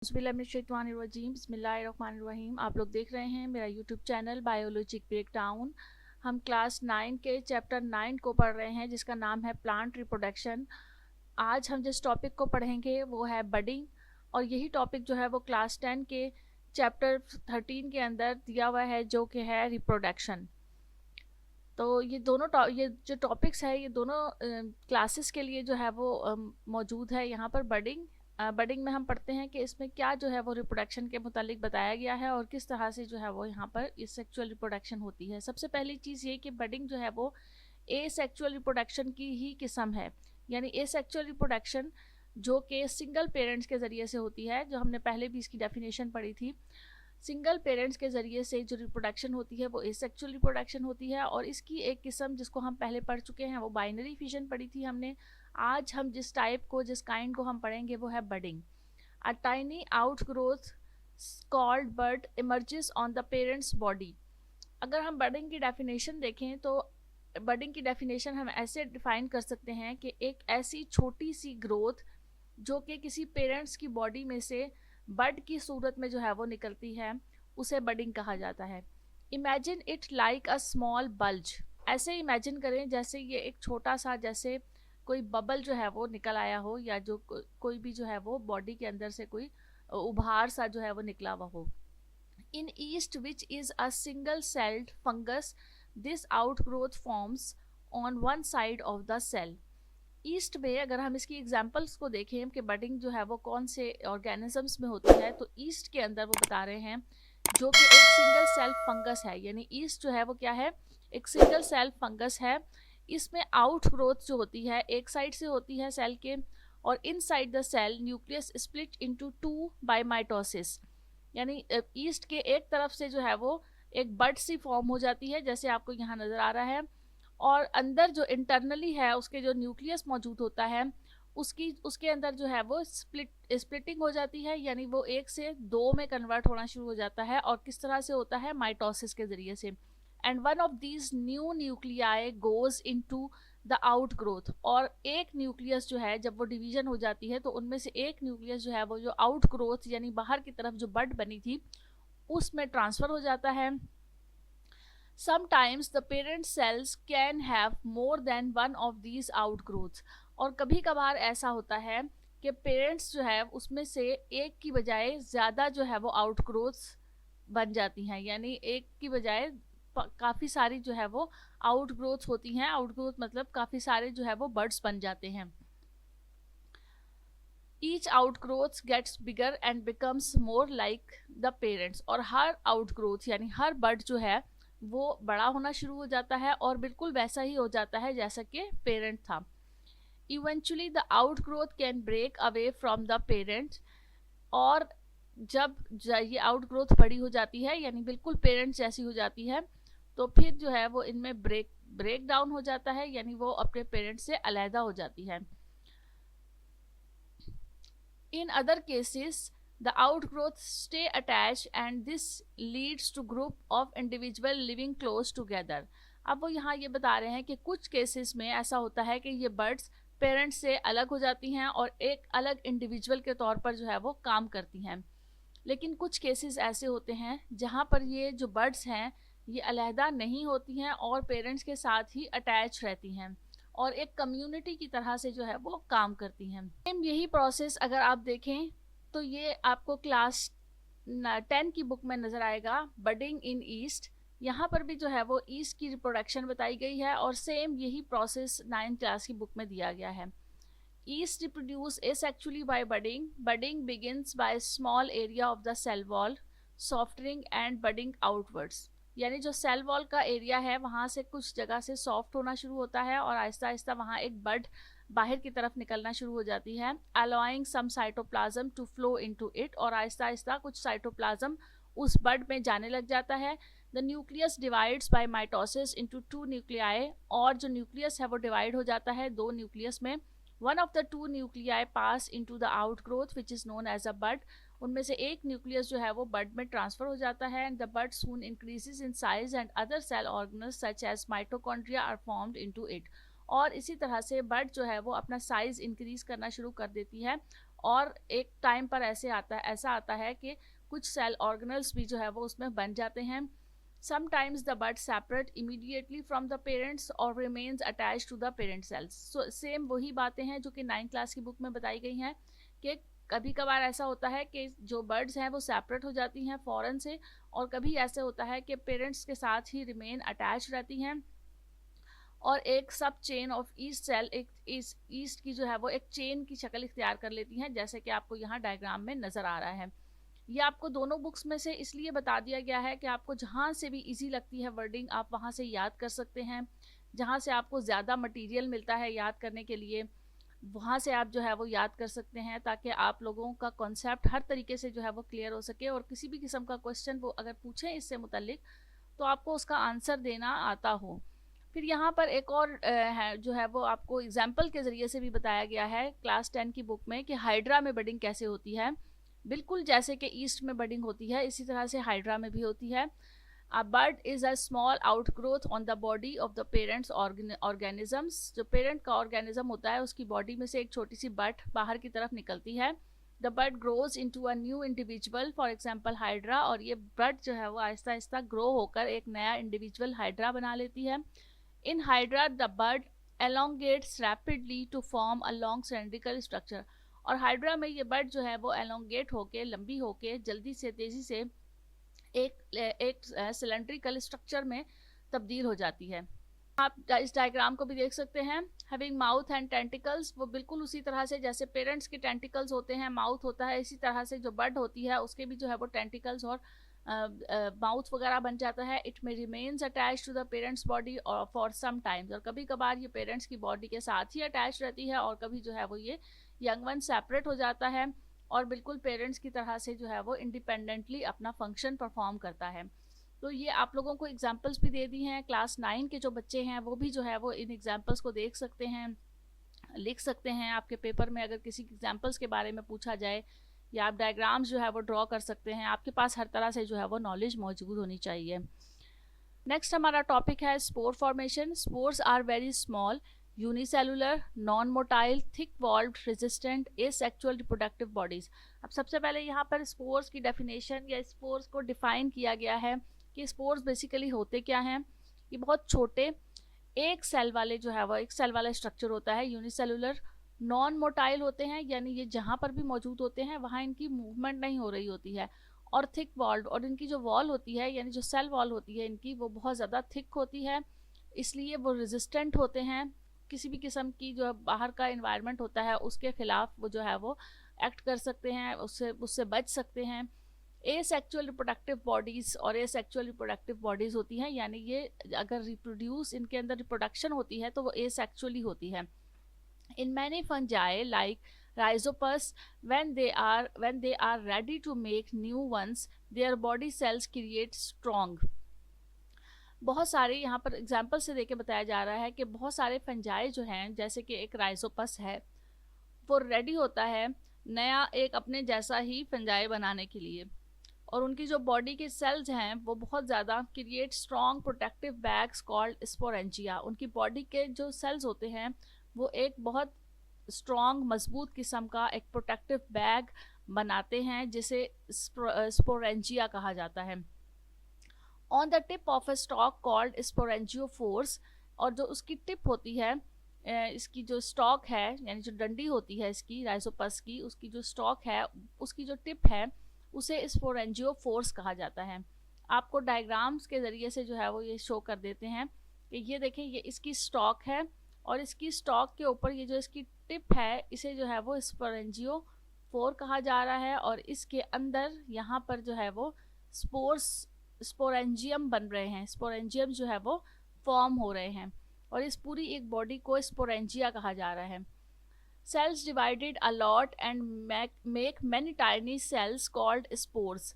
बिस्मिल्लाहिर्रहमानिर्रहीम। आप लोग देख रहे हैं मेरा यूट्यूब चैनल बायोलॉजिक ब्रेकडाउन। हम क्लास 9 के चैप्टर 9 को पढ़ रहे हैं जिसका नाम है प्लांट रिप्रोडक्शन। आज हम जिस टॉपिक को पढ़ेंगे वो है बडिंग, और यही टॉपिक जो है वो क्लास 10 के चैप्टर 13 के अंदर दिया हुआ है जो कि है रिप्रोडक्शन। तो ये जो टॉपिक्स है ये दोनों क्लासेस के लिए जो है वो मौजूद है यहाँ पर। बडिंग में हम पढ़ते हैं कि इसमें क्या जो है वो रिप्रोडक्शन के मुतालिक बताया गया है और किस तरह से जो है वो यहाँ पर इस सेक्सुअल रिप्रोडक्शन होती है। सबसे पहली चीज़ ये कि बडिंग जो है वो ए सेक्सुअल रिप्रोडक्शन की ही किस्म है, यानी ए सेक्सुअल रिप्रोडक्शन जो कि सिंगल पेरेंट्स के ज़रिए से होती है, जो हमने पहले भी इसकी डेफिनेशन पढ़ी थी। सिंगल पेरेंट्स के ज़रिए से जो रिप्रोडक्शन होती है वो एसेक्सुअल रिप्रोडक्शन होती है, और इसकी एक किस्म जिसको हम पहले पढ़ चुके हैं वो बाइनरी फिजन पढ़ी थी हमने। आज हम जिस काइंड को हम पढ़ेंगे वो है budding. A tiny outgrowth called bud emerges on the parents body. अगर हम बडिंग की डेफिनेशन देखें तो बडिंग की डेफिनेशन हम ऐसे डिफाइन कर सकते हैं कि एक ऐसी छोटी सी ग्रोथ जो कि किसी पेरेंट्स की बॉडी में से बड की सूरत में जो है वो निकलती है, उसे बडिंग कहा जाता है। Imagine it like a small bulge. ऐसे इमेजिन करें जैसे ये एक छोटा सा, जैसे कोई बबल जो है वो निकल आया हो, या जो कोई भी जो है वो बॉडी के अंदर से कोई उभार सा जो है वो निकला हुआ हो। In yeast which is a single celled fungus, this outgrowth forms on one side of the cell. Yeast में अगर हम इसकी एग्जांपल्स को देखें कि बडिंग जो है वो कौन से ऑर्गेनिजम्स में होती है, तो ईस्ट के अंदर वो बता रहे हैं जो कि एक सिंगल सेल फंगस है। यानी ईस्ट जो है वो क्या है, एक सिंगल सेल फंगस है। इसमें आउट ग्रोथ जो होती है एक साइड से होती है सेल के, और inside the cell nucleus split into two by mitosis. यानी ईस्ट के एक तरफ से जो है वो एक बड सी फॉर्म हो जाती है जैसे आपको यहाँ नज़र आ रहा है, और अंदर जो इंटरनली है उसके जो न्यूक्लियस मौजूद होता है उसके अंदर जो है वो स्प्लिटिंग हो जाती है, यानी वो एक से दो में कन्वर्ट होना शुरू हो जाता है। और किस तरह से होता है, माइटोसिस के ज़रिए से। And one of these new nuclei goes into the out growth. और एक न्यूक्लियस जो है जब वो डिवीजन हो जाती है तो उनमें से एक न्यूक्लियस जो है वो जो आउट ग्रोथ यानी बाहर की तरफ जो बड बनी थी उसमें ट्रांसफ़र हो जाता है। Sometimes the parent cells can have more than one of these outgrowths। और कभी कभार ऐसा होता है कि पेरेंट्स जो है उसमें से एक की बजाय ज़्यादा जो है वो आउटग्रोथ्स बन जाती हैं, यानी एक की बजाय काफ़ी सारी जो है वो आउटग्रोथ होती हैं। आउटग्रोथ मतलब काफ़ी सारे जो है वो बर्ड्स बन जाते हैं। Each outgrowth gets bigger and becomes more like the parents. और हर आउटग्रोथ यानी हर बर्ड जो है वो बड़ा होना शुरू हो जाता है और बिल्कुल वैसा ही हो जाता है जैसा कि पेरेंट था। Eventually the outgrowth can break away from the parent. और जब ये आउटग्रोथ बड़ी हो जाती है यानी बिल्कुल पेरेंट्स जैसी हो जाती है, तो फिर जो है वो इनमें ब्रेक डाउन हो जाता है, यानी वो अपने पेरेंट्स से अलहदा हो जाती है। In other cases the outgrowth stay attached and this leads to group of individual living close together। अब वो यहाँ ये बता रहे हैं कि कुछ केसेस में ऐसा होता है कि ये बर्ड्स पेरेंट्स से अलग हो जाती हैं और एक अलग इंडिविजुअल के तौर पर जो है वो काम करती हैं। लेकिन कुछ केसेस ऐसे होते हैं जहाँ पर ये जो बर्ड्स हैं ये अलहदा नहीं होती हैं और पेरेंट्स के साथ ही अटैच रहती हैं और एक कम्युनिटी की तरह से जो है वो काम करती हैं। यही प्रोसेस अगर आप देखें तो ये आपको क्लास 10 की बुक में नज़र आएगा, बडिंग इन ईस्ट। यहाँ पर भी जो है वो ईस्ट की रिप्रोडक्शन बताई गई है और सेम यही प्रोसेस 9th क्लास की बुक में दिया गया है। Yeast reproduce asexually by budding. Budding begins by small area of the cell wall softening and budding outwards. यानी जो सेल वॉल का एरिया है वहाँ से कुछ जगह से सॉफ्ट होना शुरू होता है और आहिस्ता आहिस्ता वहाँ एक बड बाहर की तरफ निकलना शुरू हो जाती है, allowing some cytoplasm to flow into it. और आहिस्ता आहिस्ता कुछ साइटोप्लाज्म उस बड में जाने लग जाता है। The nucleus divides by mitosis into two nuclei. और जो न्यूक्लियस है वो डिवाइड हो जाता है दो न्यूक्लियस में। One of the two nuclei pass into the outgrowth which is known as a bud. उनमें से एक न्यूक्लियस जो है वो बड में ट्रांसफर हो जाता है and the bud soon increases in size and other cell organelles such as mitochondria are formed into it. और इसी तरह से बड जो है वो अपना साइज़ इंक्रीज़ करना शुरू कर देती है और एक टाइम पर ऐसा आता है कि कुछ सेल ऑर्गेनल्स भी जो है वो उसमें बन जाते हैं. Sometimes the bud separate immediately from the parents or remains attached to the parent cells. So same वही बातें हैं जो कि 9th क्लास की बुक में बताई गई हैं कि कभी कभार ऐसा होता है कि जो बर्ड्स हैं वो सेपरेट हो जाती हैं फॉरन से, और कभी ऐसे होता है कि पेरेंट्स के साथ ही रिमेन अटैच रहती हैं, और एक सब चेन ऑफ ईस्ट सेल, एक ईस्ट की जो है वो एक चेन की शक्ल इख्तियार कर लेती हैं, जैसे कि आपको यहाँ डायग्राम में नज़र आ रहा है. ये आपको दोनों बुक्स में से इसलिए बता दिया गया है कि आपको जहाँ से भी इजी लगती है वर्डिंग आप वहाँ से याद कर सकते हैं. जहाँ से आपको ज़्यादा मटेरियल मिलता है याद करने के लिए वहाँ से आप जो है वो याद कर सकते हैं, ताकि आप लोगों का कॉन्सेप्ट हर तरीके से जो है वो क्लियर हो सके, और किसी भी किस्म का क्वेश्चन वो अगर पूछें इससे मुतल्लिक तो आपको उसका आंसर देना आता हो. फिर यहाँ पर एक और है जो है वो आपको एग्जाम्पल के ज़रिए से भी बताया गया है क्लास 10 की बुक में कि हाइड्रा में बडिंग कैसे होती है. बिल्कुल जैसे कि ईस्ट में बडिंग होती है इसी तरह से हाइड्रा में भी होती है. A bud is a small outgrowth on the body of the parent's organisms. जो पेरेंट का ऑर्गेनिज्म होता है उसकी बॉडी में से एक छोटी सी बड बाहर की तरफ निकलती है. The bud grows into a new individual, for example hydra, और ये बड जो है वो आहिस्ता आहिस्ता ग्रो होकर एक नया इंडिविजुअल हाइड्रा बना लेती है. In hydra, the bud elongates rapidly to form a long cylindrical structure. और हाइड्रा में ये बड जो है वो एलोंगेट होके लंबी होके जल्दी से तेज़ी से एक सिलेंड्रिकल स्ट्रक्चर में तब्दील हो जाती है. आप इस डायग्राम को भी देख सकते हैं. हैविंग माउथ एंड टेंटिकल्स, वो बिल्कुल उसी तरह से जैसे पेरेंट्स के टेंटिकल्स होते हैं, माउथ होता है, इसी तरह से जो बड होती है उसके भी जो है वो टेंटिकल्स और माउथ वगैरह बन जाता है. इट में remains attach to the parents body और फॉर सम टाइम्स, और कभी कभार ये पेरेंट्स की बॉडी के साथ ही अटैच रहती है, और कभी जो है वो ये यंग वन सेपरेट हो जाता है और बिल्कुल पेरेंट्स की तरह से जो है वो इंडिपेंडेंटली अपना फंक्शन परफॉर्म करता है. तो ये आप लोगों को एग्जांपल्स भी दे दी हैं. क्लास 9 के जो बच्चे हैं वो भी जो है वो इन एग्जांपल्स को देख सकते हैं, लिख सकते हैं. आपके पेपर में अगर किसी एग्जांपल्स के बारे में पूछा जाए या आप डायग्राम्स जो है वो ड्रॉ कर सकते हैं. आपके पास हर तरह से जो है वो नॉलेज मौजूद होनी चाहिए. नेक्स्ट हमारा टॉपिक है spore formation. Spores are very small, unicellular, non motile, thick walled, resistant, asexual reproductive bodies. अब सबसे पहले यहाँ पर स्पोर्स की डेफिनेशन या स्पोर्स को डिफाइन किया गया है कि स्पोर्स बेसिकली होते क्या हैं. ये बहुत छोटे एक सेल वाले जो है वो एक सेल वाला स्ट्रक्चर होता है, यूनिसेलुलर, नॉन मोटाइल होते हैं, यानी ये जहाँ पर भी मौजूद होते हैं वहाँ इनकी मूवमेंट नहीं हो रही होती है, और थिक वॉल्ड, और इनकी जो वॉल होती है यानी जो सेल वॉल होती है इनकी वो बहुत ज़्यादा थिक होती है, इसलिए वो रेजिस्टेंट होते हैं. किसी भी किस्म की जो बाहर का इन्वायरमेंट होता है उसके खिलाफ वो जो है वो एक्ट कर सकते हैं, उससे बच सकते हैं. एसेक्सुअल रिप्रोडक्टिव बॉडीज़, और एसेक्सुअल रिप्रोडक्टिव बॉडीज़ होती हैं यानी ये अगर रिप्रोड्यूस इनके अंदर रिप्रोडक्शन होती है तो वो एसेक्सुअली होती है. In many fungi like Rhizopus, when they are ready to make new ones, their body cells create strong. बहुत सारे यहाँ पर एग्जाम्पल से देके बताया जा रहा है कि बहुत सारे फंजाई जो हैं, जैसे कि एक राइजोपस है, वो रेडी होता है नया एक अपने जैसा ही फंजाई बनाने के लिए, और उनकी जो बॉडी के सेल्स हैं वो बहुत ज़्यादा create strong protective bags called sporangia. उनकी बॉडी के जो सेल्स होते हैं वो एक बहुत स्ट्रॉन्ग मजबूत किस्म का एक प्रोटेक्टिव बैग बनाते हैं जिसे स्पोरेंजिया कहा जाता है. On the tip of a stalk called sporangiophores, और जो उसकी टिप होती है, इसकी जो स्टॉक है यानी जो डंडी होती है इसकी राइजोपस की, उसकी जो स्टॉक है उसकी जो टिप है उसे स्पोरेंजियोफोर्स कहा जाता है. आपको डायग्राम्स के ज़रिए से जो है वो ये शो कर देते हैं कि ये देखें ये इसकी स्टॉक है, और इसकी स्टॉक के ऊपर ये जो इसकी टिप है इसे जो है वो स्पोरेंजियोफोर कहा जा रहा है, और इसके अंदर यहाँ पर जो है वो स्पोरेंजियम बन रहे हैं, स्पोरेंजियम जो है वो फॉर्म हो रहे हैं, और इस पूरी एक बॉडी को स्पोरेंजिया कहा जा रहा है. Cells divided a lot and make many tiny cells called spores.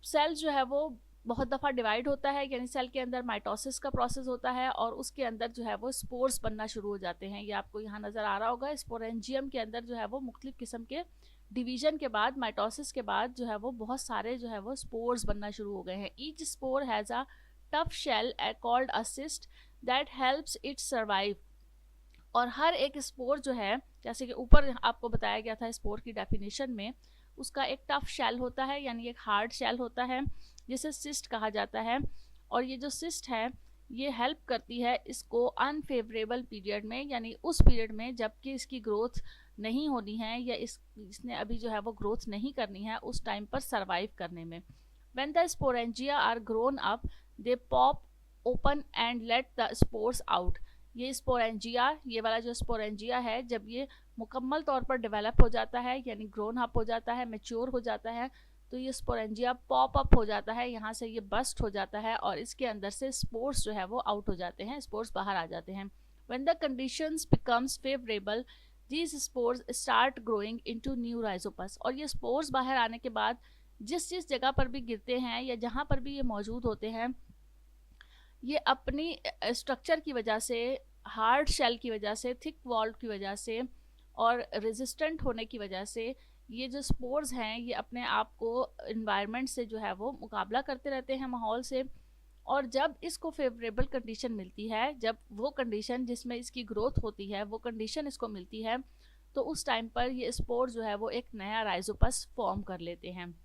Cells जो है वो बहुत दफ़ा डिवाइड होता है, यानी सेल के अंदर माइटोसिस का प्रोसेस होता है और उसके अंदर जो है वो स्पोर्स बनना शुरू हो जाते हैं. ये आपको यहाँ नज़र आ रहा होगा. स्पोरेंजियम के अंदर जो है वो मुख्तलिफ किस्म के डिवीजन के बाद, माइटोसिस के बाद जो है वो बहुत सारे जो है वो स्पोर्स बनना शुरू हो गए हैं. Each spore has a tough shell called a cyst that helps it survive. और हर एक स्पोर जो है जैसे कि ऊपर आपको बताया गया था स्पोर की डेफिनेशन में, उसका एक टफ शेल होता है, यानी एक हार्ड शेल होता है जिसे सिस्ट कहा जाता है। और ये जो सिस्ट है ये हेल्प करती है इसको अनफेवरेबल पीरियड में, यानी उस पीरियड में जबकि इसकी ग्रोथ नहीं होनी है या इसने अभी जो है वो ग्रोथ नहीं करनी है, उस टाइम पर सर्वाइव करने में। When the sporangia are grown up, they pop open and let the spores out. ये स्पोरेंजिया, ये वाला जो स्पोरेंजिया है, जब ये मुकम्मल तौर पर डेवलप हो जाता है यानी ग्रोन अप हो जाता है, मेच्योर हो जाता है, तो ये स्पोरेंजिया पॉप अप हो जाता है, यहाँ से ये बस्ट हो जाता है और इसके अंदर से स्पोर्स जो है वो आउट हो जाते हैं, स्पोर्स बाहर आ जाते हैं। When the conditions becomes favorable, these spores start growing into new rhizopus. और ये स्पोर्स बाहर आने के बाद जिस जिस जगह पर भी गिरते हैं या जहाँ पर भी ये मौजूद होते हैं, ये अपनी स्ट्रक्चर की वजह से, हार्ड शेल की वजह से, थिक वॉल की वजह से और रेजिस्टेंट होने की वजह से ये जो स्पोर्स हैं ये अपने आप को इन्वायरमेंट से जो है वो मुकाबला करते रहते हैं, माहौल से। और जब इसको फेवरेबल कंडीशन मिलती है, जब वो कंडीशन जिसमें इसकी ग्रोथ होती है वो कंडीशन इसको मिलती है, तो उस टाइम पर ये स्पोर जो है वो एक नया राइजोपस फॉर्म कर लेते हैं।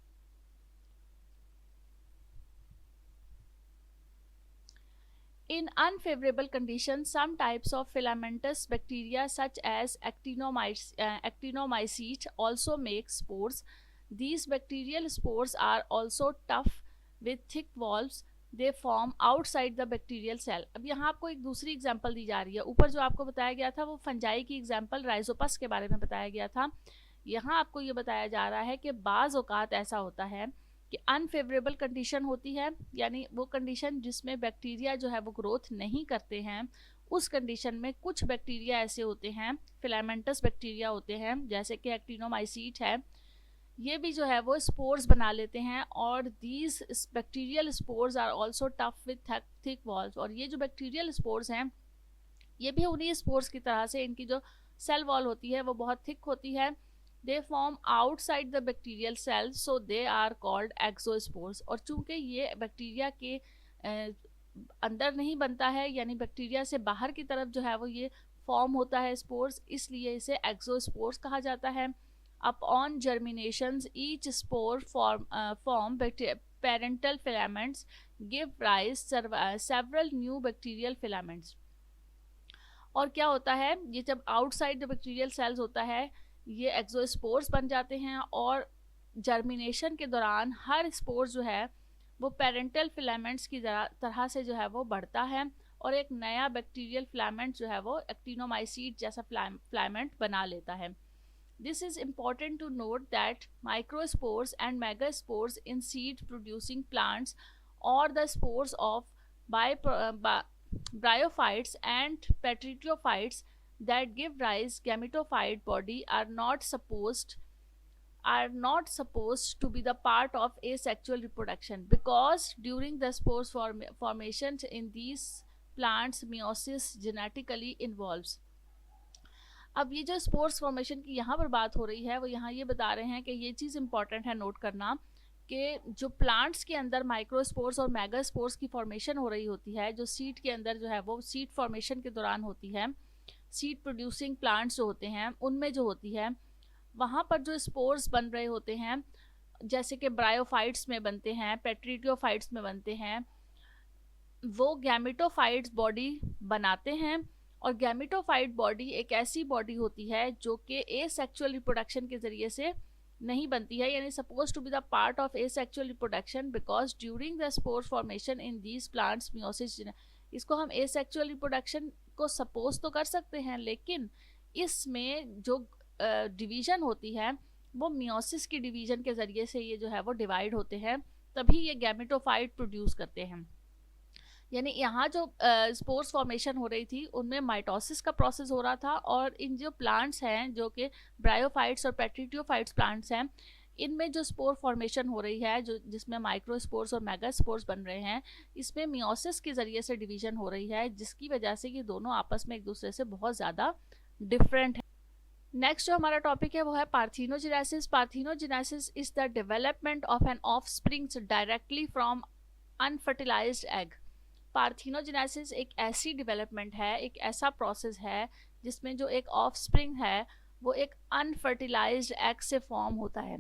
In unfavorable conditions, some types of filamentous bacteria such as actinomycete also make spores. These bacterial spores are also tough with thick valves. They form outside the bacterial cell. अब यहाँ आपको एक दूसरी example दी जा रही है। ऊपर जो आपको बताया गया था वो फंजाई की एग्जांपल राइजोपस के बारे में बताया गया था। यहाँ आपको ये बताया जा रहा है कि बाज़ औक़ात ऐसा होता है कि अनफेवरेबल कंडीशन होती है, यानी वो कंडीशन जिसमें बैक्टीरिया जो है वो ग्रोथ नहीं करते हैं, उस कंडीशन में कुछ बैक्टीरिया ऐसे होते हैं, फिलामेंटस बैक्टीरिया होते हैं, जैसे कि एक्टिनोमाइसीट है, ये भी जो है वो स्पोर्स बना लेते हैं। और these bacterial spores are also tough with thick walls. और ये जो बैक्टीरियल स्पोर्स हैं ये भी उन्हीं स्पोर्स की तरह से, इनकी जो सेल वॉल होती है वो बहुत थिक होती है। They form outside the bacterial cell, so they are called exospores. और चूंकि ये बैक्टीरिया के अंदर नहीं बनता है, यानी बैक्टीरिया से बाहर की तरफ जो है वो ये फॉर्म होता है स्पोर्स, इसलिए इसे एक्सोस्पोर्स कहा जाता है। Upon germinations, each spore form parental filaments, give rise several new bacterial filaments. और क्या होता है, ये जब आउटसाइड द बैक्टीरियल सेल्स होता है ये एक्सोस्पोर्स बन जाते हैं और जर्मिनेशन के दौरान हर स्पोर जो है वो पेरेंटल फिलामेंट्स की तरह से जो है वो बढ़ता है और एक नया बैक्टीरियल फिलामेंट जो है वो एक्टिनोमाइसीट जैसा फिलामेंट बना लेता है। This is important to note that microspores and megaspores in seed producing plants और the spores of bryophytes and patridiophytes that give rise gametophyte body are not supposed to be the part of asexual reproduction, because during the spores formation in these plants meiosis genetically involves. अब ये जो spores formation की यहाँ पर बात हो रही है वो यहाँ ये बता रहे हैं कि ये चीज़ इंपॉर्टेंट है नोट करना कि जो प्लांट्स के अंदर माइक्रोस्पोर्स और मेगास्पोर्स की फॉर्मेशन हो रही होती है, जो सीड के अंदर जो है वो सीड फॉर्मेशन के दौरान होती है, सीड प्रोड्यूसिंग प्लांट्स जो होते हैं उनमें जो होती है, वहाँ पर जो स्पोर्स बन रहे होते हैं जैसे कि ब्रायोफाइट्स में बनते हैं, पेट्रिडियोफाइट्स में बनते हैं, वो गैमेटोफाइट्स बॉडी बनाते हैं। और गैमेटोफाइट बॉडी एक ऐसी बॉडी होती है जो कि एसेक्सुअल रिप्रोडक्शन के ज़रिए से नहीं बनती है, यानी suppose to be the part of asexual reproduction, because during the spore formation in these plants meiosis. इसको हम एसेक्सुअल रिप्रोडक्शन को सपोज तो कर सकते हैं, लेकिन इसमें जो डिवीज़न होती है वो मियोसिस की डिवीज़न के ज़रिए से ये जो है वो डिवाइड होते हैं, तभी ये गैमेटोफाइट प्रोड्यूस करते हैं। यानी यहाँ जो स्पोर्स फॉर्मेशन हो रही थी उनमें माइटोसिस का प्रोसेस हो रहा था, और इन जो प्लांट्स हैं जो कि ब्रायोफाइट्स और पेट्रिडियोफाइट्स प्लांट्स हैं, इनमें जो स्पोर फॉर्मेशन हो रही है जो जिसमें माइक्रोस्पोर्स और मेगास्पोर्स बन रहे हैं, इसमें मियोसिस के ज़रिए से डिवीज़न हो रही है, जिसकी वजह से ये दोनों आपस में एक दूसरे से बहुत ज़्यादा डिफरेंट है। नेक्स्ट जो हमारा टॉपिक है वो है parthenogenesis. Parthenogenesis is the development of an offsprings directly from unfertilized egg. Parthenogenesis एक ऐसी डेवलपमेंट है, एक ऐसा प्रोसेस है जिसमें जो एक ऑफस्प्रिंग है वो एक अनफर्टिलाइज्ड एग से फॉर्म होता है।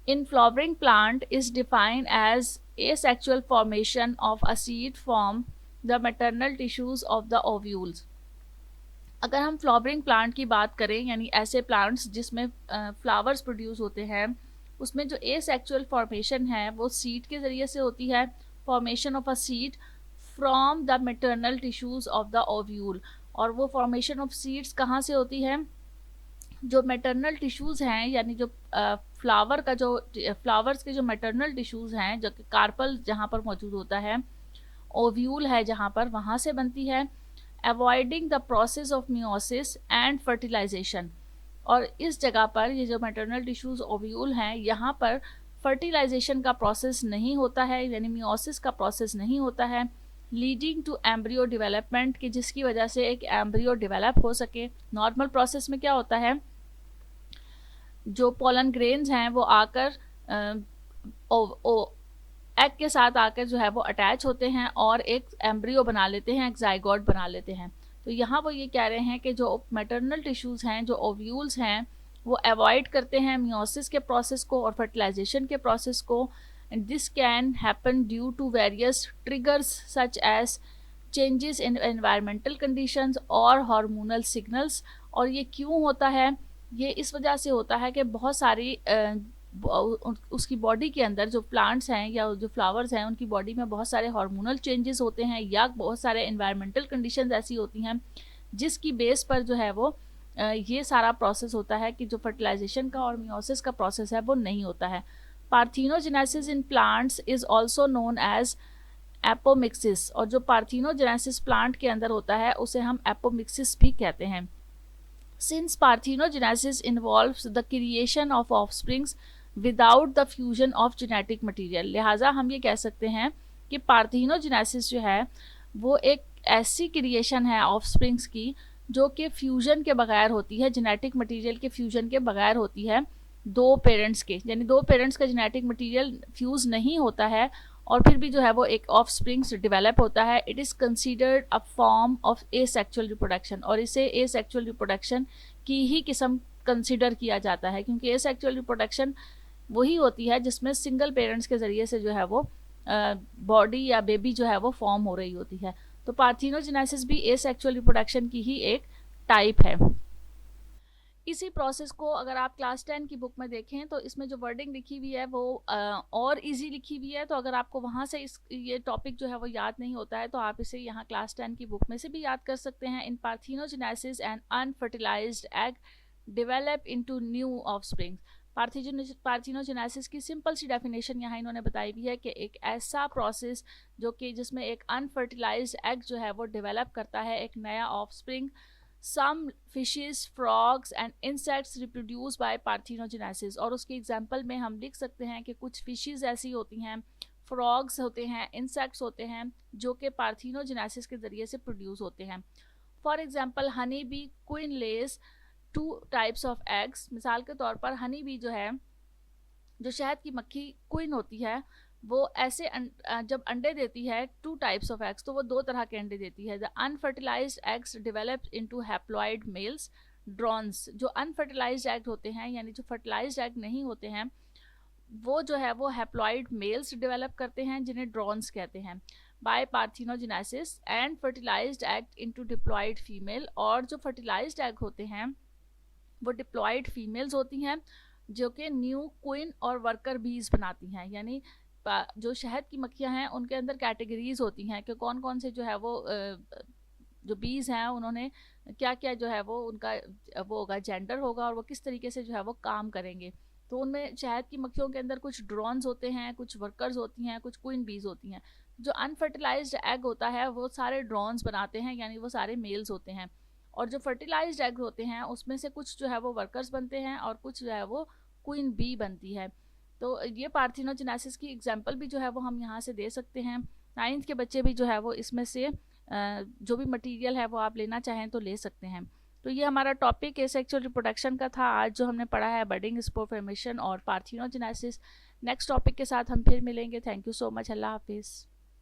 In flowering plant is defined as asexual formation of a seed from the maternal tissues of the ovules। अगर हम फ्लावरिंग प्लांट की बात करें, यानी ऐसे प्लांट्स जिसमें फ्लावर्स प्रोड्यूस होते हैं, उसमें जो एसेक्सुअल फॉर्मेशन है वो सीड के ज़रिए से होती है, formation of a seed from the maternal tissues of the ovule. और वो फॉर्मेशन ऑफ सीड्स कहाँ से होती है? जो मैटरनल टिश्यूज़ हैं, यानी जो फ्लावर का जो फ्लावर्स के जो मैटरनल टिश्यूज़ हैं, जो कार्पल जहाँ पर मौजूद होता है, ओव्यूल है जहाँ पर, वहाँ से बनती है। Avoiding the process of meiosis and fertilization. और इस जगह पर ये जो मैटरनल टिश्यूज़ ओव्यूल हैं, यहाँ पर फर्टिलाइजेशन का प्रोसेस नहीं होता है, यानी मियोसिस का प्रोसेस नहीं होता है, लीडिंग टू एम्ब्रियो डेवलपमेंट, कि जिसकी वजह से एक एम्ब्रियो डेवलप हो सके। नॉर्मल प्रोसेस में क्या होता है, जो पोलन ग्रेन्स हैं वो आकर एग के साथ आकर जो है वो अटैच होते हैं और एक एम्ब्रियो बना लेते हैं, एक जाइगोट बना लेते हैं। तो यहाँ वो ये कह रहे हैं कि जो मैटरनल टिश्यूज़ हैं, जो ओव्यूल्स हैं, वो अवॉइड करते हैं मियोसिस के प्रोसेस को और फर्टिलाइजेशन के प्रोसेस को। And this can happen due to various triggers such as changes in environmental conditions और हार्मोनल सिग्नल्स। और ये क्यों होता है? ये इस वजह से होता है कि बहुत सारी उसकी बॉडी के अंदर जो प्लांट्स हैं या जो फ्लावर्स हैं, उनकी बॉडी में बहुत सारे हार्मोनल चेंजेस होते हैं, या बहुत सारे एनवायरमेंटल कंडीशंस ऐसी होती हैं जिसकी बेस पर जो है वो ये सारा प्रोसेस होता है कि जो फर्टिलाइजेशन का और मियोसिस का प्रोसेस है वो नहीं होता है। Parthenogenesis in plants is also known as apomixis. और जो पार्थेनोजेनेसिस प्लांट के अंदर होता है उसे हम एपोमिक्सिस भी कहते हैं। Since parthenogenesis involves the creation of offsprings without the fusion of genetic material, लिहाजा हम ये कह सकते हैं कि पार्थेनोजेनेसिस जो है वो एक ऐसी क्रिएशन है ऑफस्प्रिंग्स की जो कि फ्यूजन के बगैर होती है, जेनेटिक मटेरियल के फ्यूजन के बगैर होती है, दो पेरेंट्स के, यानी दो पेरेंट्स का जेनेटिक मटेरियल फ्यूज़ नहीं होता है और फिर भी जो है वो एक ऑफ स्प्रिंग्स डिवेलप होता है। It is considered a form of asexual reproduction, और इसे एसेक्सुअल रिप्रोडक्शन की ही किस्म कंसीडर किया जाता है, क्योंकि एसेक्सुअल रिप्रोडक्शन वही होती है जिसमें सिंगल पेरेंट्स के ज़रिए से जो है वो बॉडी या बेबी जो है वो फॉर्म हो रही होती है। तो पार्थेनोजेनेसिस भी एसेक्सुअल रिप्रोडक्शन की ही एक टाइप है। इसी प्रोसेस को अगर आप क्लास 10 की बुक में देखें तो इसमें जो वर्डिंग लिखी हुई है वो और इजी लिखी हुई है। तो अगर आपको वहाँ से ये टॉपिक जो है वो याद नहीं होता है तो आप इसे यहाँ क्लास 10 की बुक में से भी याद कर सकते हैं। In parthenogenesis and unfertilized egg develop into new offsprings. Parthenogenesis की सिंपल सी डेफिनेशन यहाँ इन्होंने बताई हुई है कि एक ऐसा प्रोसेस जो कि जिसमें एक अनफर्टिलाइज्ड एग जो है वो डेवलप करता है एक नया offspring. Some fishes, frogs and insects reproduce by parthenogenesis। और उसके एग्जाम्पल में हम लिख सकते हैं कि कुछ फिशेस ऐसी होती हैं, फ्रॉग्स होते हैं, इंसेक्ट्स होते हैं जो कि पार्थेनोजेनेसिस के ज़रिए से प्रोड्यूस होते हैं। For example honey bee queen lays 2 types of eggs. मिसाल के तौर पर हनी बी जो है, जो शहद की मक्खी क्वीन होती है, वो ऐसे जब अंडे देती है 2 टाइप्स ऑफ एग्स, तो वो 2 तरह के अंडे देती है। The unfertilized eggs develop into haploid males drones. जो अनफर्टिलाइज्ड एग होते हैं, यानी जो फर्टिलाइज्ड एग नहीं होते हैं, वो जो है वो हैप्लॉइड मेल्स डेवलप करते हैं जिन्हें ड्रोन्स कहते हैं by parthenogenesis and fertilized egg into diploid female. और जो फर्टिलाइज्ड एग होते हैं वो डिप्लॉइड फीमेल्स होती हैं जो कि न्यू क्वीन और वर्कर बीज बनाती हैं। यानी जो शहद की मक्खियाँ हैं उनके अंदर कैटेगरीज होती हैं कि कौन कौन से जो है वो जो बीज हैं उन्होंने क्या क्या जो है वो उनका वो होगा जेंडर होगा और वो किस तरीके से जो है वो काम करेंगे। तो उनमें शहद की मक्खियों के अंदर कुछ ड्रोन्स होते हैं, कुछ वर्कर्स होती हैं, कुछ क्वीन बीज होती हैं। जो अनफर्टिलाइज्ड एग होता है वो सारे ड्रोन्स बनाते हैं, यानी वो सारे मेल्स होते हैं। और जो फर्टिलाइज्ड एग होते हैं उसमें से कुछ जो है वो वर्कर्स बनते हैं और कुछ जो है वो क्वीन बी बनती है। तो ये पार्थेनोजेनेसिस की एग्जांपल भी जो है वो हम यहाँ से दे सकते हैं। 9th के बच्चे भी जो है वो इसमें से जो भी मटेरियल है वो आप लेना चाहें तो ले सकते हैं। तो ये हमारा टॉपिक एसेक्सुअल रिप्रोडक्शन का था। आज जो हमने पढ़ा है बडिंग, स्पोर फॉर्मेशन और पार्थेनोजेनेसिस। नेक्स्ट टॉपिक के साथ हम फिर मिलेंगे। Thank you so much. अल्लाह हाफिज़।